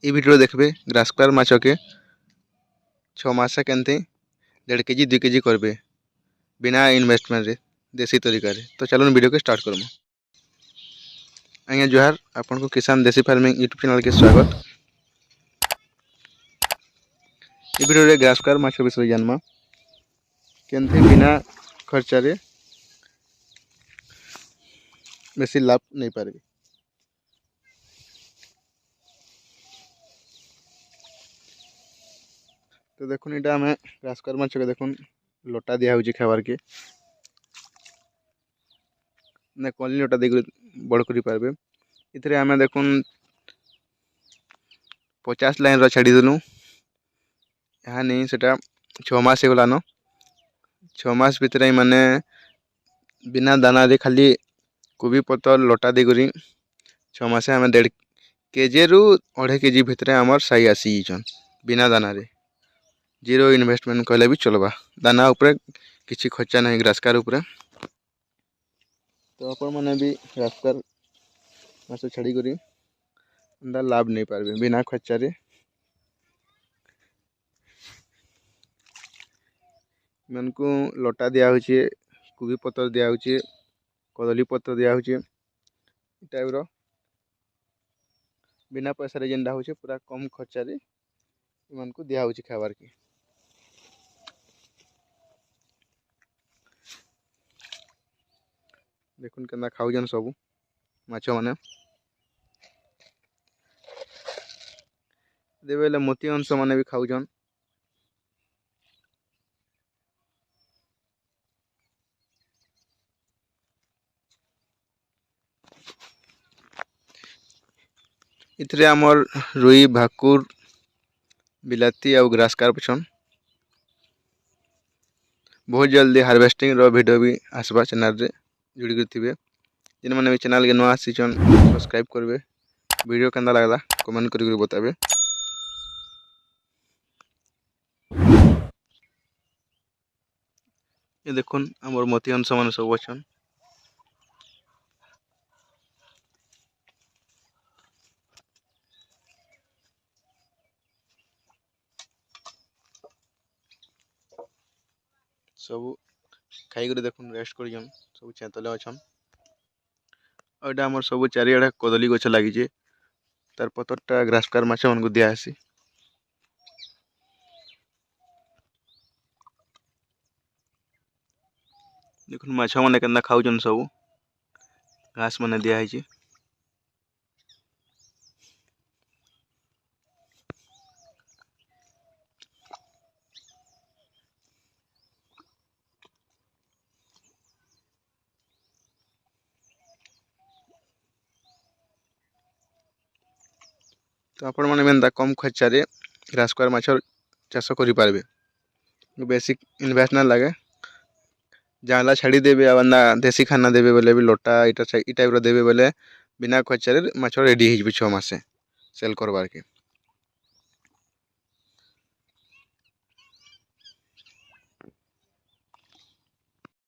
এই ভিডিও দেখবে গ্রাস কার্প মাছকে 6 মাসে কেনতে 1.5 केजी 2 केजी करबे बिना इन्वेस्टमेंट रे देसी तरीका रे। तो चलो वीडियो के स्टार्ट करमु। आज्ञा जोहार, आपन को किसान देसी फार्मिंग यूट्यूब चैनल के स्वागत। ये वीडियो रे ग्रास कार्प माछ विषय जानमा केनते बिना खर्चा रे बेसी लाभ नहीं पारबे। तो देखुन इटा हमें ग्रास कार्प माछ के देखुन लोटा दिया होची खाबार के ने कोली लोटा दे बड़ करि पारबे। इथरे हमें देखुन 50 लाइन रो छाड़ी देनु। यहाँ नहीं सेटा 6 मास हे गलानो। 6 मास भितरे माने बिना दाना रे खाली कोबी पतर लोटा दे गरी 6 मासे हमें 1.5 केजी रु 2.5 केजी भितरे हमर साई आसी जन बिना दाना रे। जीरो इन्वेस्टमेंट कहले भी चलबा। दाना ऊपर किछि खर्चा नहीं ग्रास कार्प ऊपर। तो अपन माने भी ग्रास कार्प मास छाड़ी करी अंदर लाभ नहीं पारबे बिना खर्चा रे। मन को लोटा दिया होचे, कोबी पतर दिया होचे, कदली पत्र दिया होचे। टाइप रो बिना पैसा रे जेंडा होचे पूरा कम खर्चा रे मन को दिया होचे खाबार के। देखुन केना खाउजन सब माछ माने देबेले मोती अंश माने भी खाउजन। इथरे हमर रुई, भाकुर, बिलाती और ग्रास कार्प छन। बहुत जल्दी हार्वेस्टिंग रो वीडियो भी आसबा चैनल रे जुड़ी गई थिबे। जिन माने भी चैनल के नवा आसीचन सब्सक्राइब करबे। वीडियो केंदा लागला कमेंट करी बताबे। ये देखुन हमर मोती अंश माने सब अछन। सब खाई कर देखुन रेस्ट करियन सब चेतले अछन। और हमर सब चारियाडा कदली गछ लागि जे तार पतरटा ग्रास कार्प माछ मन को दिया आसी। देखुन माछ माने केंदा खाउजन सब घास माने दिया है। तो आपण माने मेंदा कम खर्चा रे ग्रास कार्प माछ चाष करि पारबे। बेसिक इन्वेस्ट ना लागे। जाला छाड़ी देबे आ देसी खाना देबे बोले भी लोटा इटा टाइप रो देबे बोले बिना खर्चा रे माछ रेडी हो जबे 6 मासे सेल करबार के।